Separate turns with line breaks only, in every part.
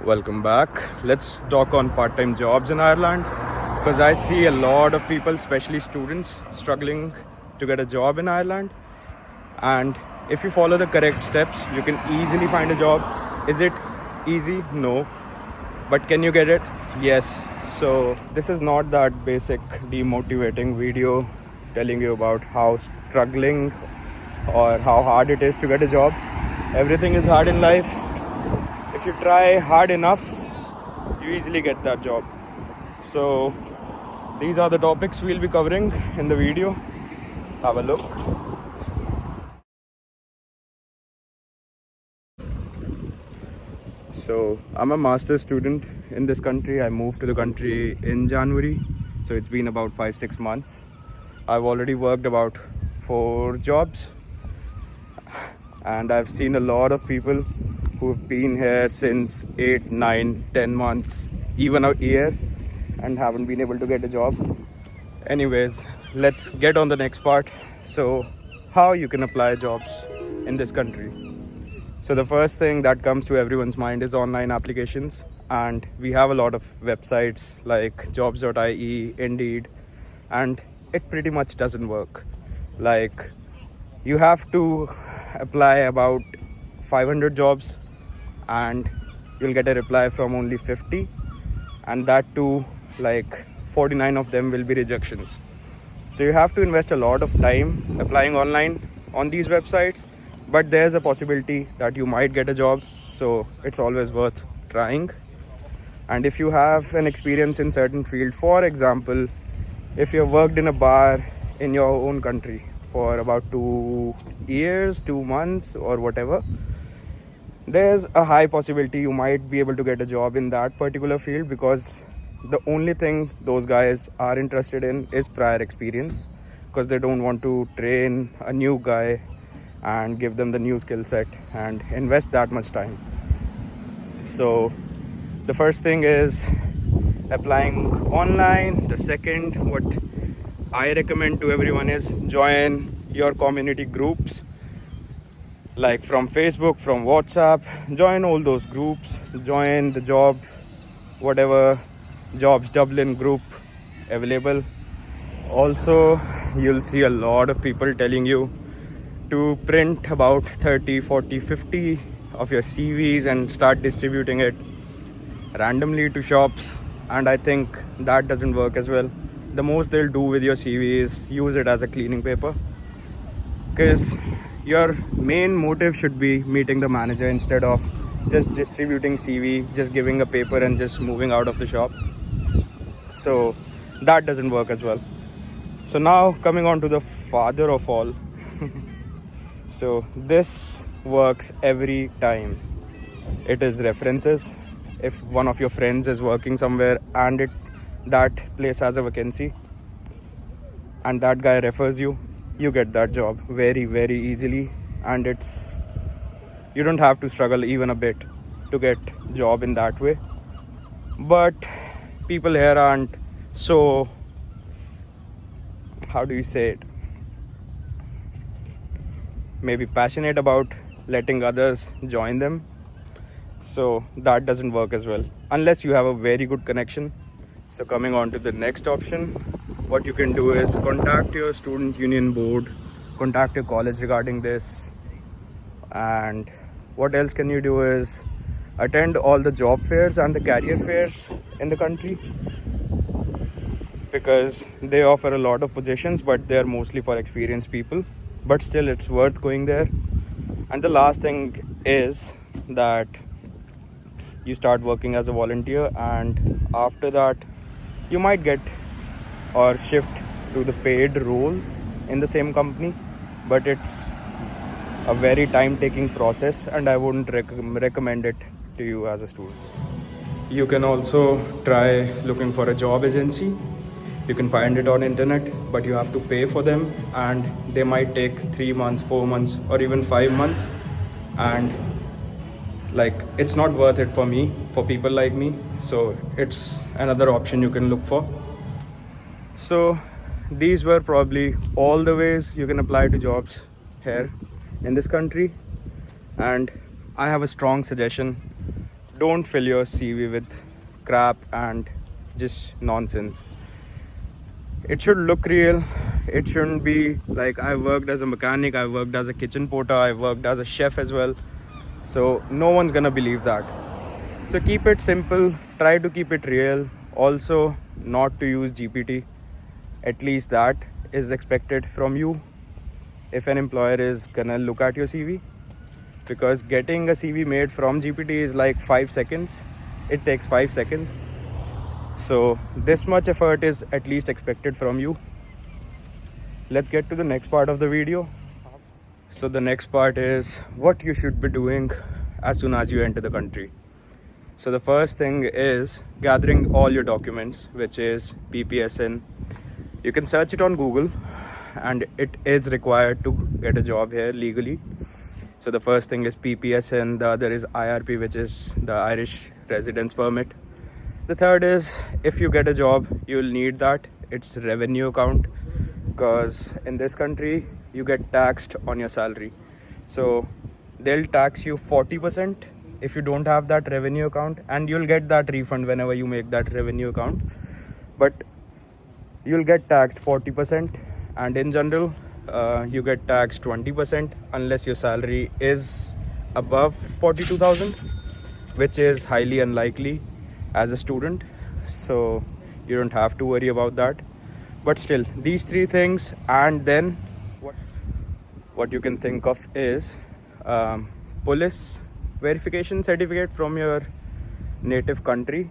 Welcome back. Let's talk on part-time jobs in Ireland because I see a lot of people, especially students, struggling to get a job in Ireland. And if you follow the correct steps, you can easily find a job. Is it easy? No. But can you get it? Yes. So this is not that basic demotivating video telling you about how struggling or how hard it is to get a job. Everything is hard in life. If you try hard enough, you easily get that job. So these are the topics we'll be covering in the video. Have a look. So I'm a master's student in this country. I moved to the country in January, so it's been about 5-6 months. I've already worked about 4 jobs, and I've seen a lot of people who've been here since 8, 9, 10 months, even a year, and haven't been able to get a job. Anyways, let's get on the next part. So how you can apply jobs in this country. So the first thing that comes to everyone's mind is online applications, and we have a lot of websites like jobs.ie, Indeed, and it pretty much doesn't work. Like, you have to apply about 500 jobs and you'll get a reply from only 50, and that too, like 49 of them will be rejections. So you have to invest a lot of time applying online on these websites, but there's a possibility that you might get a job, so it's always worth trying. And if you have an experience in certain field, for example, if you've worked in a bar in your own country for about 2 years, 2 months or whatever, there's a high possibility you might be able to get a job in that particular field, because the only thing those guys are interested in is prior experience, because they don't want to train a new guy and give them the new skill set and invest that much time. So the first thing is applying online. The second, what I recommend to everyone is join your community groups, like from Facebook, from WhatsApp. Join all those groups. Join the job, whatever jobs Dublin group available. Also, you'll see a lot of people telling you to print about 30, 40, 50 of your CVs and start distributing it randomly to shops, and I think that doesn't work as well. The most they'll do with your CV is use it as a cleaning paper, because your main motive should be meeting the manager instead of just distributing CV, just giving a paper and just moving out of the shop. So that doesn't work as well. So now coming on to the father of all. So this works every time. It is references. If one of your friends is working somewhere and that place has a vacancy and that guy refers you, you get that job very, very easily, and you don't have to struggle even a bit to get job in that way. But people here aren't so, how do you say it, maybe passionate about letting others join them. So that doesn't work as well unless you have a very good connection. So coming on to the next option, what you can do is contact your student union board, contact your college regarding this. And what else can you do is attend all the job fairs and the career fairs in the country, because they offer a lot of positions, but they're mostly for experienced people. But still, it's worth going there. And the last thing is that you start working as a volunteer, and after that you might get or shift to the paid roles in the same company, but it's a very time-taking process, and I wouldn't recommend it to you as a student. You can also try looking for a job agency. You can find it on internet, but you have to pay for them, and they might take 3 months, 4 months, or even 5 months. And like, it's not worth it for me, for people like me. So it's another option you can look for. So these were probably all the ways you can apply to jobs here in this country, and I have a strong suggestion: don't fill your CV with crap and just nonsense. It should look real. It shouldn't be like I worked as a mechanic, I worked as a kitchen porter, I worked as a chef as well. So no one's gonna believe that. So keep it simple, try to keep it real. Also, not to use GPT. At least that is expected from you if an employer is gonna look at your CV. Because getting a CV made from GPT is like 5 seconds. It takes 5 seconds. So this much effort is at least expected from you. Let's get to the next part of the video. So the next part is what you should be doing as soon as you enter the country. So the first thing is gathering all your documents, which is PPSN. You can search it on Google, and it is required to get a job here legally. So the first thing is PPSN, the other is IRP, which is the Irish Residence Permit. The third is, if you get a job, you'll need that. It's revenue account, because in this country you get taxed on your salary. So they'll tax you 40% if you don't have that revenue account, and you'll get that refund whenever you make that revenue account. But you'll get taxed 40%, and in general you get taxed 20% unless your salary is above 42,000, which is highly unlikely as a student. So you don't have to worry about that. But still, these three things, and then what you can think of is police verification certificate from your native country.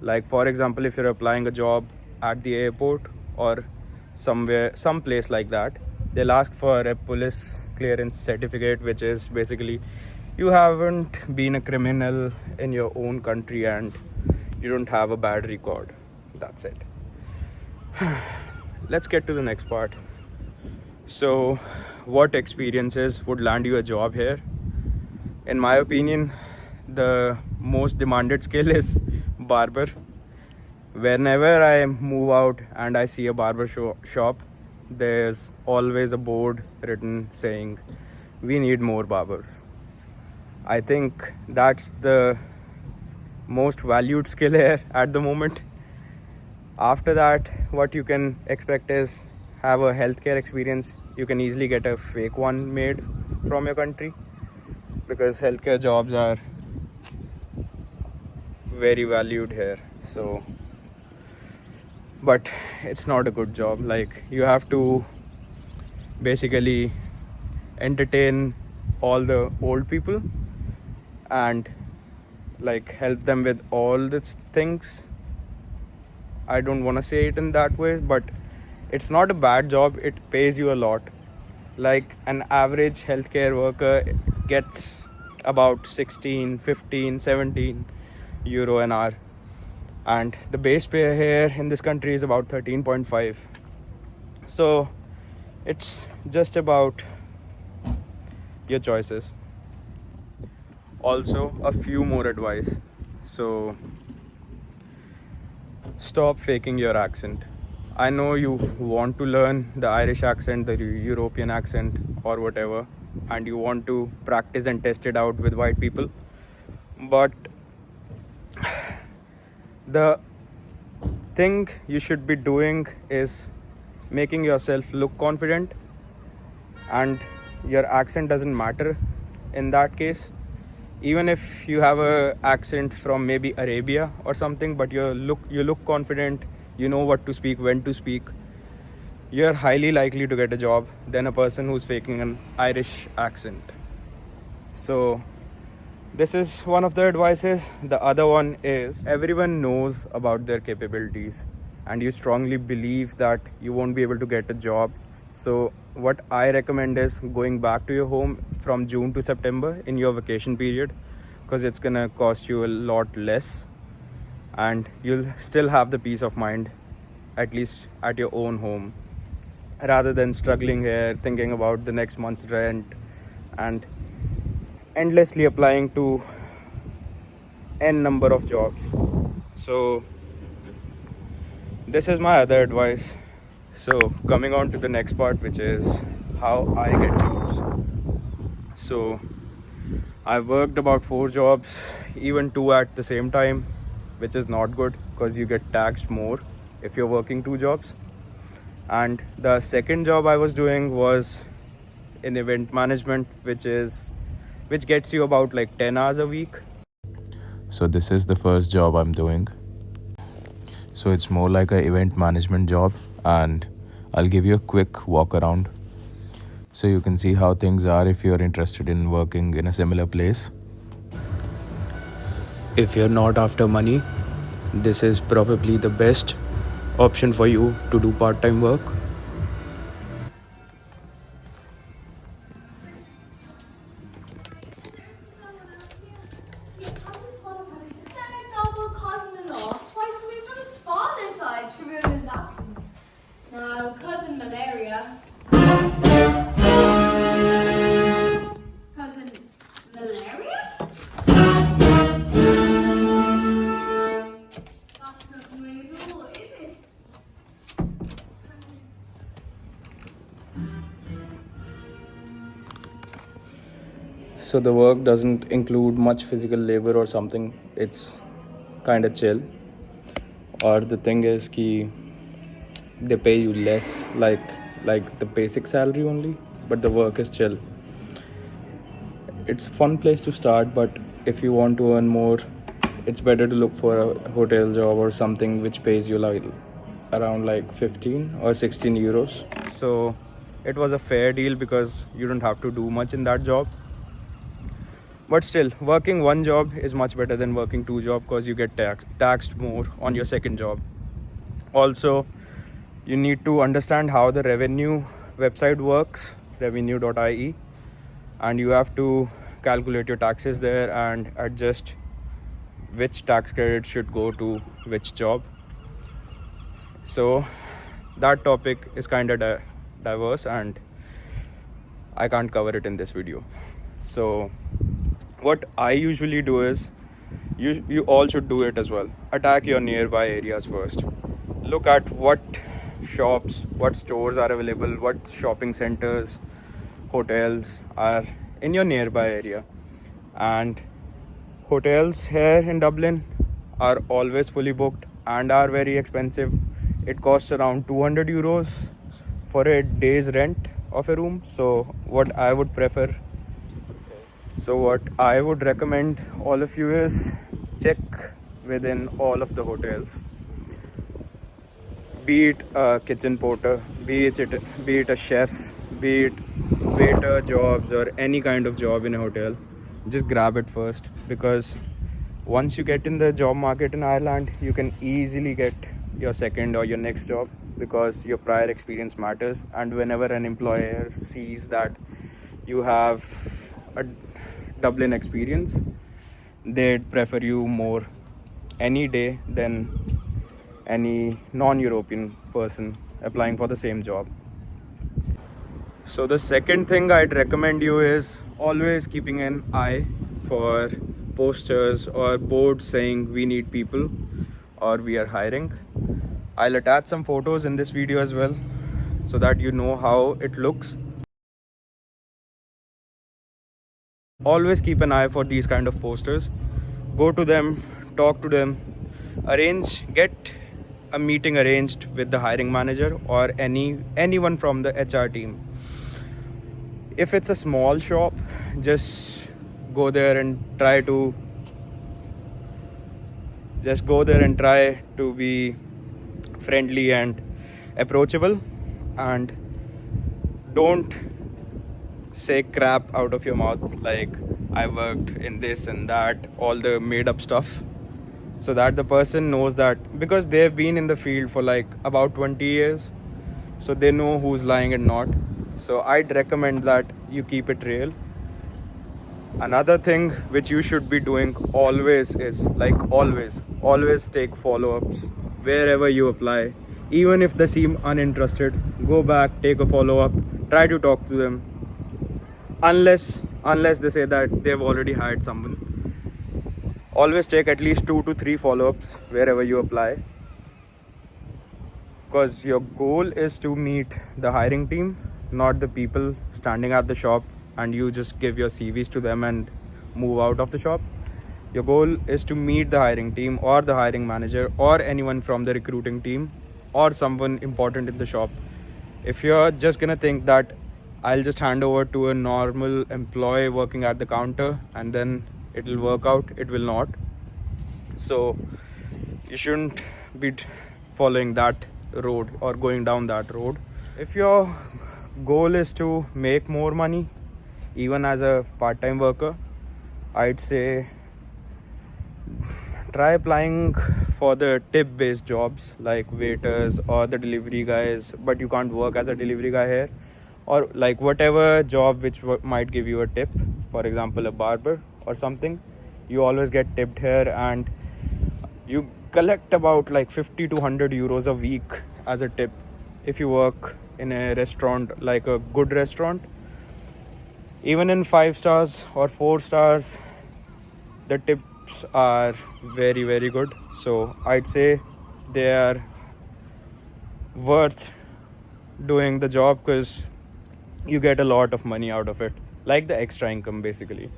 Like for example, if you're applying a job at the airport or somewhere, some place like that, they'll ask for a police clearance certificate, which is basically you haven't been a criminal in your own country and you don't have a bad record. That's it. Let's get to the next part. So what experiences would land you a job here? In my opinion, the most demanded skill is barber. Whenever I move out and I see a barber shop, there's always a board written saying, "We need more barbers." I think that's the most valued skill here at the moment. After that, what you can expect is have a healthcare experience. You can easily get a fake one made from your country, because healthcare jobs are very valued here. So, but it's not a good job. Like, you have to basically entertain all the old people and like help them with all the things. I don't want to say it in that way, but it's not a bad job. It pays you a lot. Like, an average healthcare worker gets about 16, 15, 17 euro an hour, and the base pay here in this country is about 13.5. So it's just about your choices. Also, a few more advice. So stop faking your accent. I know you want to learn the Irish accent, the European accent, or whatever, and you want to practice and test it out with white people. But the thing you should be doing is making yourself look confident, and your accent doesn't matter in that case. Even if you have a accent from maybe Arabia or something, but you look confident, you know what to speak, when to speak, you're highly likely to get a job than a person who's faking an Irish accent. So this is one of the advices. The other one is, everyone knows about their capabilities and you strongly believe that you won't be able to get a job. So what I recommend is going back to your home from June to September in your vacation period, because it's gonna cost you a lot less and you'll still have the peace of mind, at least at your own home, rather than struggling here thinking about the next month's rent and endlessly applying to n number of jobs. So this is my other advice. So coming on to the next part, which is how I get jobs. So I worked about 4 jobs, even 2 at the same time, which is not good because you get taxed more if you're working 2 jobs. And the second job I was doing was in event management, which gets you about like 10 hours a week.
So this is the first job I'm doing. So it's more like an event management job, and I'll give you a quick walk around so you can see how things are if you're interested in working in a similar place.
If you're not after money, this is probably the best option for you to do part-time work.
Double cousin-in-law, twice removed on his father's side to ruin his absence. Now, cousin malaria. Cousin malaria? That's not annoying at all, is it?
So the work doesn't include much physical labor or something. It's kind of chill. Or the thing is ki they pay you less, like the basic salary only, but the work is chill. It's a fun place to start, but if you want to earn more, it's better to look for a hotel job or something which pays you like around like 15 or 16 euros. So it was a fair deal because you don't have to do much in that job. But still, working one job is much better than working 2 jobs because you get taxed more on your second job. Also, you need to understand how the revenue website works, revenue.ie, and you have to calculate your taxes there and adjust which tax credit should go to which job. So that topic is kind of diverse and I can't cover it in this video. So what I usually do is, you all should do it as well. Attack your nearby areas first. Look at what shops, what stores are available, what shopping centers, hotels are in your nearby area. And hotels here in Dublin are always fully booked and are very expensive. It costs around 200 euros for a day's rent of a room. So what I would recommend all of you is check within all of the hotels. Be it a kitchen porter, be it a chef, be it waiter jobs or any kind of job in a hotel, just grab it first, because once you get in the job market in Ireland, you can easily get your second or your next job because your prior experience matters. And whenever an employer sees that you have a Dublin experience, they'd prefer you more any day than any non-European person applying for the same job. So the second thing I'd recommend you is always keeping an eye for posters or boards saying we need people or we are hiring. I'll attach some photos in this video as well so that you know how it looks. Always keep an eye for these kind of posters. Go to them, talk to them, get a meeting arranged with the hiring manager or anyone from the HR team. If it's a small shop, just go there and try to be friendly and approachable, and don't say crap out of your mouth like I worked in this and that, all the made up stuff, so that the person knows that, because they've been in the field for like about 20 years, so they know who's lying and not. So I'd recommend that you keep it real. Another thing which you should be doing always is, like always take follow-ups wherever you apply. Even if they seem uninterested, go back, take a follow-up, try to talk to them, unless they say that they've already hired someone. Always take at least 2 to 3 follow-ups wherever you apply, because your goal is to meet the hiring team, not the people standing at the shop, and you just give your CVs to them and move out of the shop. Your goal is to meet the hiring team or the hiring manager or anyone from the recruiting team or someone important in the shop. If you're just gonna think that I'll just hand over to a normal employee working at the counter and then it'll work out, it will not. So you shouldn't be following that road or going down that road. If your goal is to make more money, even as a part-time worker, I'd say try applying for the tip-based jobs like waiters or the delivery guys, but you can't work as a delivery guy here, or like whatever job which might give you a tip. For example, a barber or something, you always get tipped here, and you collect about like 50 to 100 euros a week as a tip if you work in a restaurant, like a good restaurant. Even in 5 stars or 4 stars, the tips are very, very good. So I'd say they are worth doing the job because you get a lot of money out of it, like the extra income basically.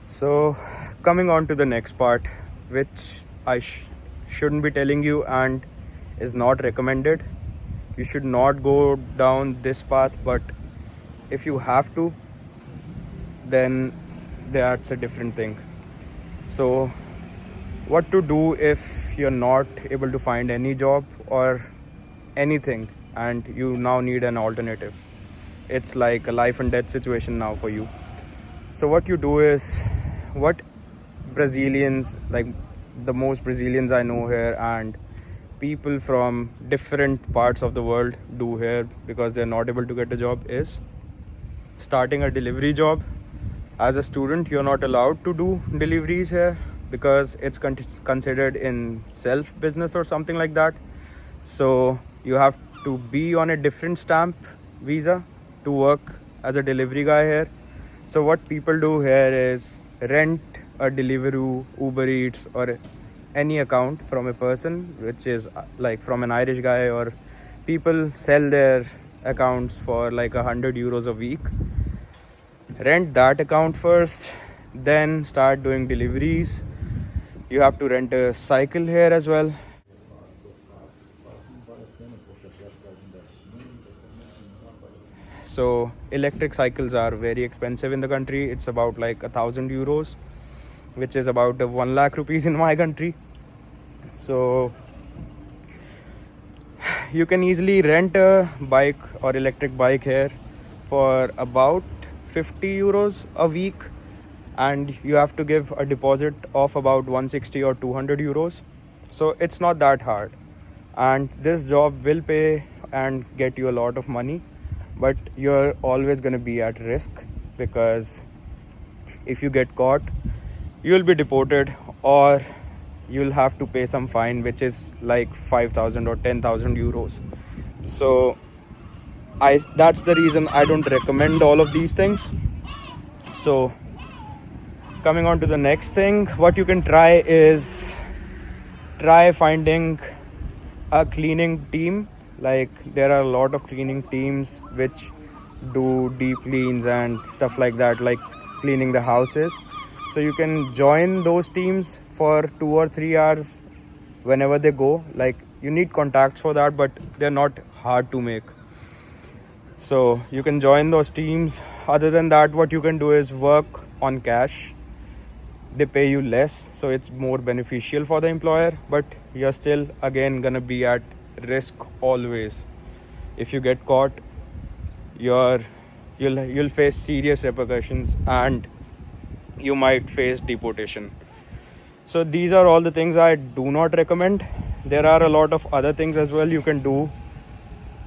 So coming on to the next part, which I shouldn't be telling you and is not recommended. You should not go down this path, but if you have to, then that's a different thing. So what to do if you're not able to find any job or anything and you now need an alternative? It's like a life and death situation now for you. So what you do is what Brazilians, like the most Brazilians I know here and people from different parts of the world do here because they're not able to get a job, is starting a delivery job. As a student, you're not allowed to do deliveries here because it's considered in self business or something like that. So you have to be on a different stamp visa to work as a delivery guy here. So what people do here is rent a Deliveroo, Uber Eats or any account from a person, which is like from an Irish guy, or people sell their accounts for like 100 euros a week. Rent that account first, then start doing deliveries. You have to rent a cycle here as well. So electric cycles are very expensive in the country. It's about like 1,000 euros, which is about 1 lakh rupees in my country. So you can easily rent a bike or electric bike here for about 50 euros a week, and you have to give a deposit of about 160 or 200 euros. So it's not that hard, and this job will pay and get you a lot of money, but you're always going to be at risk because if you get caught, you'll be deported or you'll have to pay some fine, which is like 5,000 or 10,000 euros. So that's the reason I don't recommend all of these things. So coming on to the next thing, what you can try is try finding a cleaning team. Like there are a lot of cleaning teams which do deep cleans and stuff like that, like cleaning the houses. So you can join those teams for 2 or 3 hours whenever they go. Like you need contacts for that, but they're not hard to make. So you can join those teams. Other than that, what you can do is work on cash. They pay you less, so it's more beneficial for the employer, but you're still again gonna be at risk always. If you get caught, you'll face serious repercussions and you might face deportation. So these are all the things I do not recommend. There are a lot of other things as well you can do,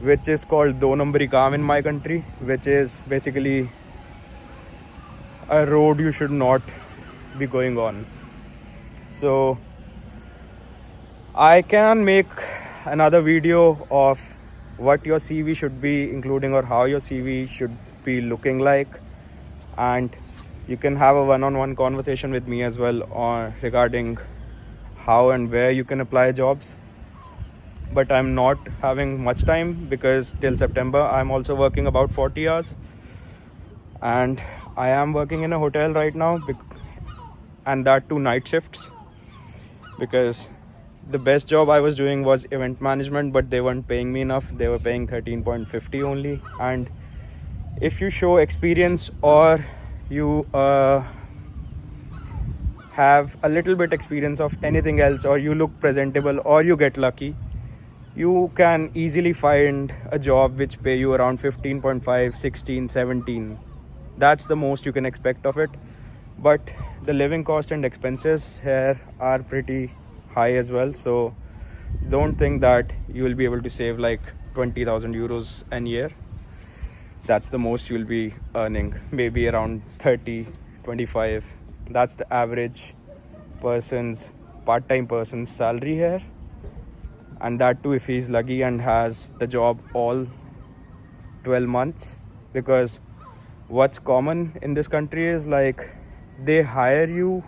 which is called Do Numberi Kaam in my country, which is basically a road you should not be going on. So I can make another video of what your CV should be including or how your CV should be looking like, and you can have a one-on-one conversation with me as well regarding how and where you can apply jobs. But I'm not having much time because till September I'm also working about 40 hours, and I am working in a hotel right now, and that too night shifts, because the best job I was doing was event management, but they weren't paying me enough. They were paying 13.50 only. And if you show experience, or you have a little bit experience of anything else, or you look presentable, or you get lucky, you can easily find a job which pay you around 15.5, 16, 17. That's the most you can expect of it. But the living cost and expenses here are pretty high as well, so don't think that you will be able to save like 20,000 euros a year. That's the most you'll be earning, maybe around 30, 25. That's the average part-time person's salary here. And that too if he's lucky and has the job all 12 months. Because what's common in this country is like they hire you,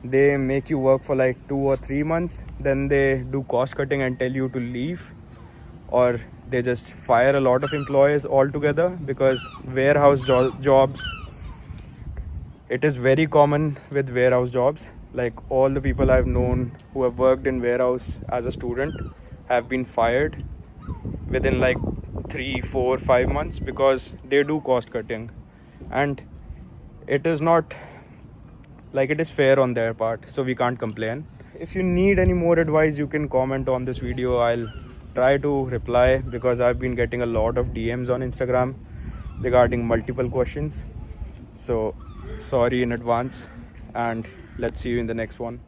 they make you work for like 2 or 3 months, then they do cost cutting and tell you to leave, or they just fire a lot of employees altogether. Because warehouse jobs, it is very common with warehouse jobs. Like all the people I've known who have worked in warehouse as a student have been fired within like 3, 4, 5 months, because they do cost cutting, and it is not like it is fair on their part, so we can't complain. If you need any more advice, you can comment on this video. I'll try to reply, because I've been getting a lot of DMs on Instagram regarding multiple questions. So sorry in advance, and let's see you in the next one.